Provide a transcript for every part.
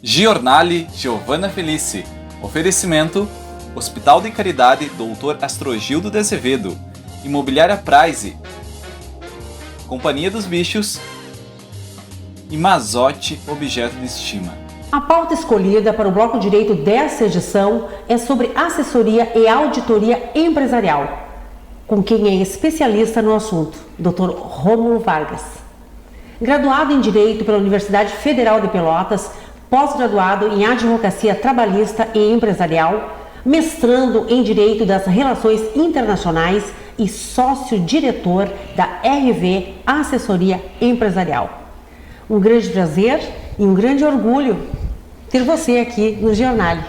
Giornale Giovanna Felice. Oferecimento: Hospital de Caridade Dr. Astrogildo de Azevedo, Imobiliária Prize, Companhia dos Bichos e Mazotti Objeto de Estima. A pauta escolhida para o Bloco Direito dessa edição é sobre assessoria e auditoria empresarial, com quem é especialista no assunto, Dr. Rômulo Vargas. Graduado em Direito pela Universidade Federal de Pelotas, pós-graduado em Advocacia Trabalhista e Empresarial, mestrando em Direito das Relações Internacionais e sócio-diretor da RV Assessoria Empresarial. Um grande prazer e um grande orgulho ter você aqui no Giornale.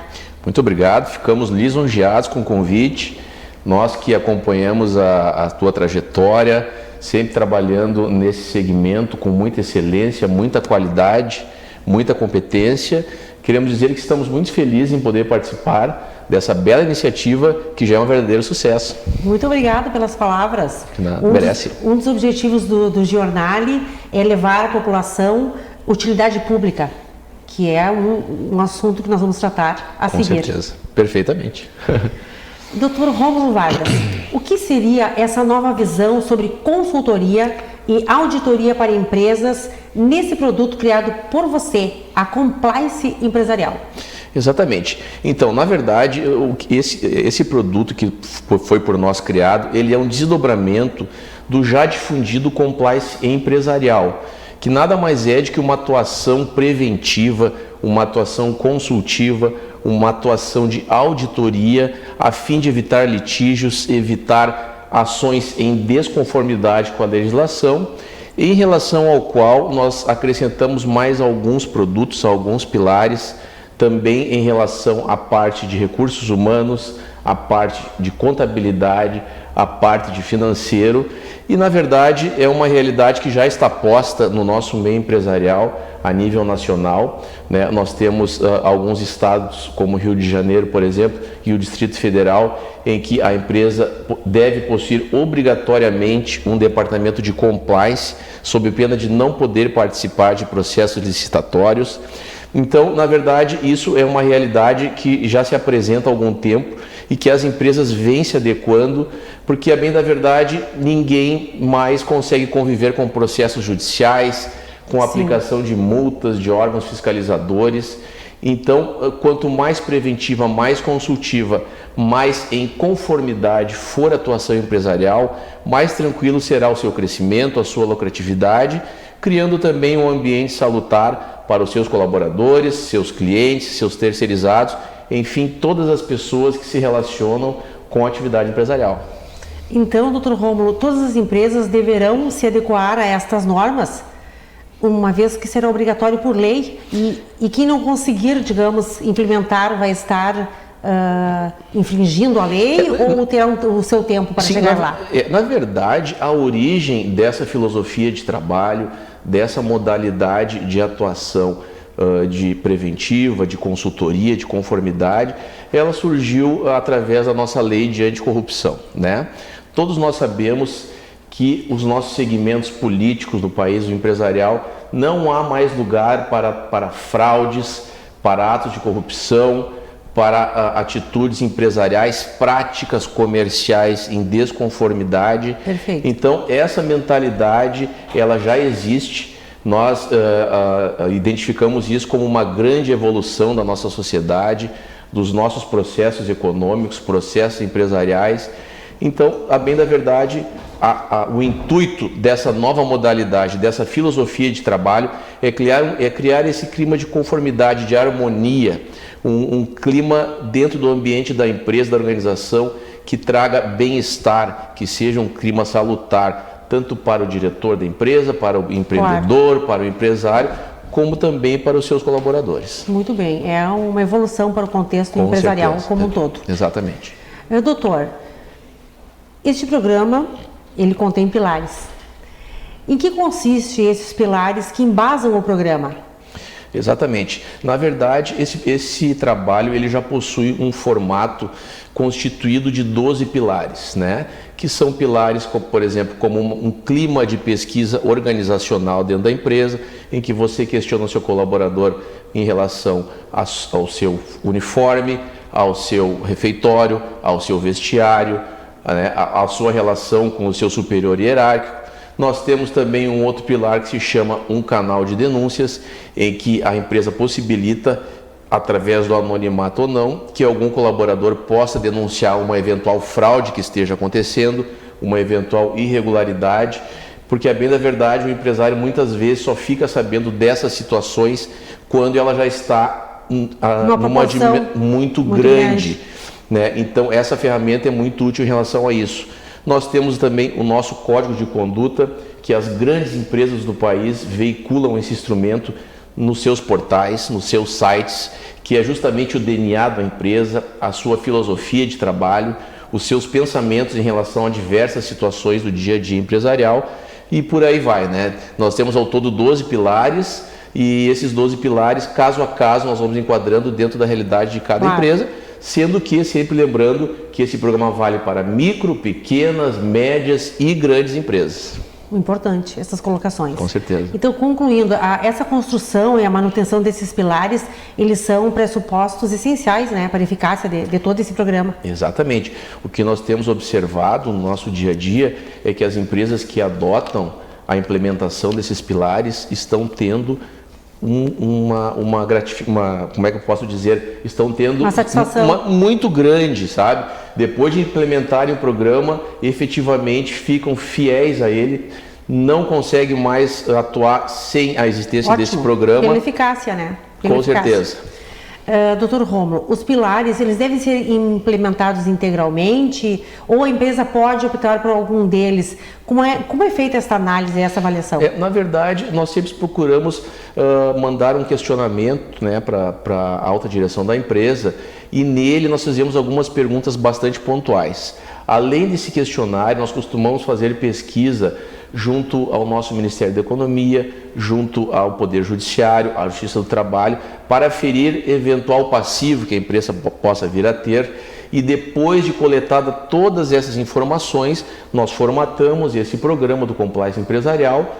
Muito obrigado, ficamos lisonjeados com o convite. Nós que acompanhamos a tua trajetória, sempre trabalhando nesse segmento com muita excelência, muita qualidade, muita competência. Queremos dizer que estamos muito felizes em poder participar dessa bela iniciativa que já é um verdadeiro sucesso. Muito obrigada pelas palavras. Merece. Um dos objetivos do Giornale é levar à população utilidade pública, que é um assunto que nós vamos tratar a seguir. Com certeza, perfeitamente. Dr. Rômulo Vargas, o que seria essa nova visão sobre consultoria e auditoria para empresas nesse produto criado por você, a Compliance Empresarial? Exatamente. Então, na verdade, esse produto que foi por nós criado, ele é um desdobramento do já difundido Compliance Empresarial, que nada mais é do que uma atuação preventiva, uma atuação consultiva, uma atuação de auditoria a fim de evitar litígios, evitar ações em desconformidade com a legislação, em relação ao qual nós acrescentamos mais alguns produtos, alguns pilares, também em relação à parte de recursos humanos, a parte de contabilidade, a parte de financeiro, e na verdade é uma realidade que já está posta no nosso meio empresarial a nível nacional, né? Nós temos alguns estados como Rio de Janeiro, por exemplo, e o Distrito Federal, em que a empresa deve possuir obrigatoriamente um departamento de compliance, sob pena de não poder participar de processos licitatórios. Então, na verdade, isso é uma realidade que já se apresenta há algum tempo e que as empresas vêm se adequando, porque, a bem da verdade, ninguém mais consegue conviver com processos judiciais, com a aplicação de multas de órgãos fiscalizadores. Então, quanto mais preventiva, mais consultiva, mais em conformidade for a atuação empresarial, mais tranquilo será o seu crescimento, a sua lucratividade, criando também um ambiente salutar para os seus colaboradores, seus clientes, seus terceirizados, enfim, todas as pessoas que se relacionam com a atividade empresarial. Então, Dr. Rômulo, todas as empresas deverão se adequar a estas normas, uma vez que será obrigatório por lei, e quem não conseguir, digamos, implementar vai estar infringindo a lei ou terá o seu tempo para chegar lá? Na verdade, a origem dessa filosofia de trabalho, dessa modalidade de atuação de preventiva, de consultoria, de conformidade, ela surgiu através da nossa lei de anticorrupção, né? Todos nós sabemos que os nossos segmentos políticos do país, o empresarial, não há mais lugar para fraudes, para atos de corrupção, para atitudes empresariais, práticas comerciais em desconformidade. Perfeito. Então, essa mentalidade, ela já existe. Nós identificamos isso como uma grande evolução da nossa sociedade, dos nossos processos econômicos, processos empresariais. Então, a bem da verdade, o intuito dessa nova modalidade, dessa filosofia de trabalho é criar esse clima de conformidade, de harmonia, um clima dentro do ambiente da empresa, da organização, que traga bem-estar, que seja um clima salutar, tanto para o diretor da empresa, para o empreendedor, claro, para o empresário, como também para os seus colaboradores. Muito bem, é uma evolução para o contexto empresarial como um todo. Exatamente. Doutor, este programa, ele contém pilares. Em que consiste esses pilares que embasam o programa? Exatamente. Na verdade, esse trabalho ele já possui um formato constituído de 12 pilares, né? Que são pilares, como, por exemplo, como um clima de pesquisa organizacional dentro da empresa, em que você questiona o seu colaborador em relação ao seu uniforme, ao seu refeitório, ao seu vestiário, né, a sua relação com o seu superior hierárquico. Nós temos também um outro pilar que se chama um canal de denúncias, em que a empresa possibilita, através do anonimato ou não, que algum colaborador possa denunciar uma eventual fraude que esteja acontecendo, uma eventual irregularidade, porque a bem da verdade o empresário muitas vezes só fica sabendo dessas situações quando ela já está numa dimensão muito grande. Né? Então essa ferramenta é muito útil em relação a isso. Nós temos também o nosso código de conduta, que as grandes empresas do país veiculam esse instrumento nos seus portais, nos seus sites, que é justamente o DNA da empresa, a sua filosofia de trabalho, os seus pensamentos em relação a diversas situações do dia a dia empresarial e por aí vai, né? Nós temos ao todo 12 pilares e esses 12 pilares, caso a caso, nós vamos enquadrando dentro da realidade de cada empresa, sendo que sempre lembrando que esse programa vale para micro, pequenas, médias e grandes empresas. Importante essas colocações. Com certeza. Então, concluindo, essa construção e a manutenção desses pilares, eles são pressupostos essenciais, né, para a eficácia de todo esse programa. Exatamente. O que nós temos observado no nosso dia a dia é que as empresas que adotam a implementação desses pilares estão tendo como é que eu posso dizer, estão tendo uma satisfação muito grande, sabe? Depois de implementarem o programa, efetivamente ficam fiéis a ele, não conseguem mais atuar sem a existência desse programa. Pela eficácia, né? Com certeza. Dr. Rômulo, os pilares, eles devem ser implementados integralmente ou a empresa pode optar por algum deles? Como é feita essa análise e essa avaliação? Na verdade, nós sempre procuramos mandar um questionamento, né, para a alta direção da empresa e nele nós fizemos algumas perguntas bastante pontuais. Além desse questionário, nós costumamos fazer pesquisa junto ao nosso Ministério da Economia, junto ao Poder Judiciário, à Justiça do Trabalho, para aferir eventual passivo que a empresa possa vir a ter. E depois de coletada todas essas informações, nós formatamos esse programa do Compliance Empresarial,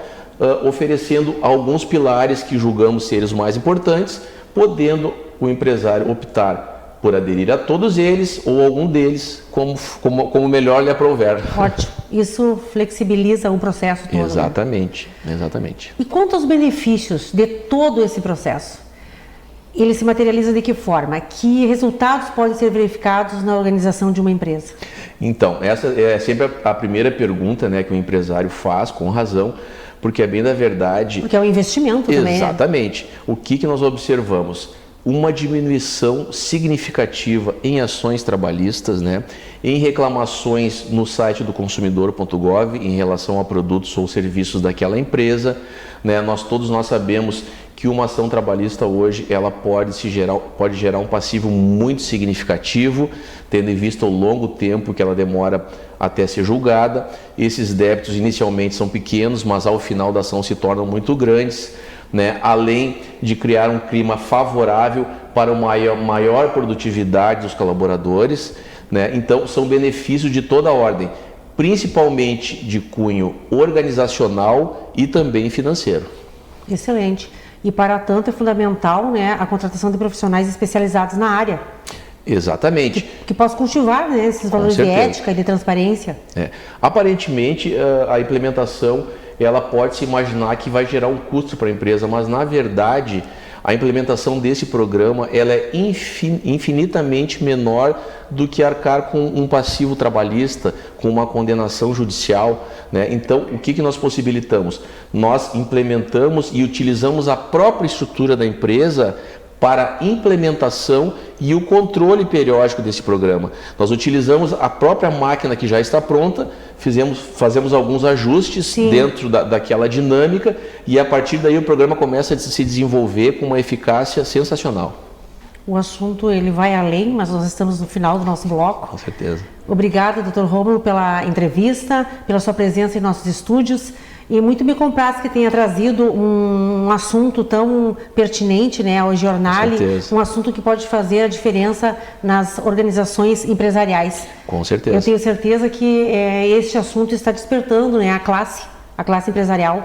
oferecendo alguns pilares que julgamos ser os mais importantes, podendo o empresário optar por aderir a todos eles ou algum deles, como melhor lhe aprouver. Ótimo. Isso flexibiliza o processo todo. Exatamente, né? Exatamente. E quanto aos benefícios de todo esse processo? Ele se materializa de que forma? Que resultados podem ser verificados na organização de uma empresa? Então, essa é sempre a primeira pergunta, né, que o empresário faz, com razão, porque é bem da verdade... Porque é um investimento também. Exatamente. O que nós observamos? Uma diminuição significativa em ações trabalhistas, né, em reclamações no site do consumidor.gov em relação a produtos ou serviços daquela empresa, né. Todos nós sabemos que uma ação trabalhista hoje ela pode gerar um passivo muito significativo, tendo em vista o longo tempo que ela demora até ser julgada. Esses débitos inicialmente são pequenos, mas ao final da ação se tornam muito grandes, né? Além de criar um clima favorável para uma maior produtividade dos colaboradores, né? Então são benefícios de toda a ordem, principalmente de cunho organizacional e também financeiro. Excelente. E para tanto é fundamental, né, a contratação de profissionais especializados na área. Exatamente. Que possa cultivar, né, esses valores de ética e de transparência. Aparentemente, a implementação ela pode se imaginar que vai gerar um custo para a empresa, mas na verdade a implementação desse programa ela é infinitamente menor do que arcar com um passivo trabalhista, com uma condenação judicial, né? Então, o que nós possibilitamos? Nós implementamos e utilizamos a própria estrutura da empresa para a implementação e o controle periódico desse programa. Nós utilizamos a própria máquina que já está pronta, fazemos alguns ajustes dentro daquela dinâmica e a partir daí o programa começa a se desenvolver com uma eficácia sensacional. O assunto ele vai além, mas nós estamos no final do nosso bloco. Com certeza. Obrigada, Dr. Rômulo, pela entrevista, pela sua presença em nossos estúdios. E muito me compraz que tenha trazido um assunto tão pertinente, né, ao jornal, um assunto que pode fazer a diferença nas organizações empresariais. Com certeza. Eu tenho certeza que este assunto está despertando, né, a classe empresarial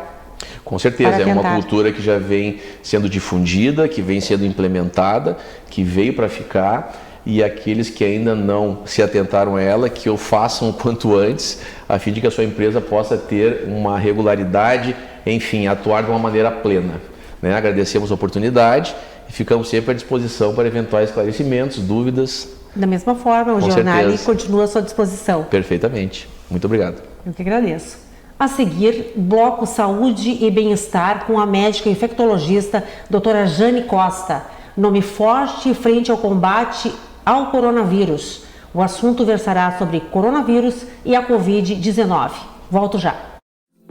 Com certeza, para é uma tentar. cultura que já vem sendo difundida, que vem sendo implementada, que veio para ficar, e aqueles que ainda não se atentaram a ela, que o façam o quanto antes, a fim de que a sua empresa possa ter uma regularidade, enfim, atuar de uma maneira plena. Né? Agradecemos a oportunidade e ficamos sempre à disposição para eventuais esclarecimentos, dúvidas. Da mesma forma, o Com Giornali certeza. continua à sua disposição. Perfeitamente. Muito obrigado. Eu que agradeço. A seguir, bloco Saúde e Bem-Estar com a médica infectologista doutora Jane Costa. Nome forte frente ao combate ao coronavírus. O assunto versará sobre coronavírus e a Covid-19. Volto já.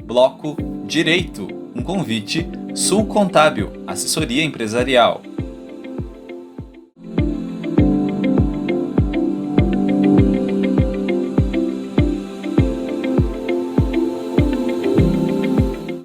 Bloco Direito, um convite, Sul Contábil, assessoria empresarial.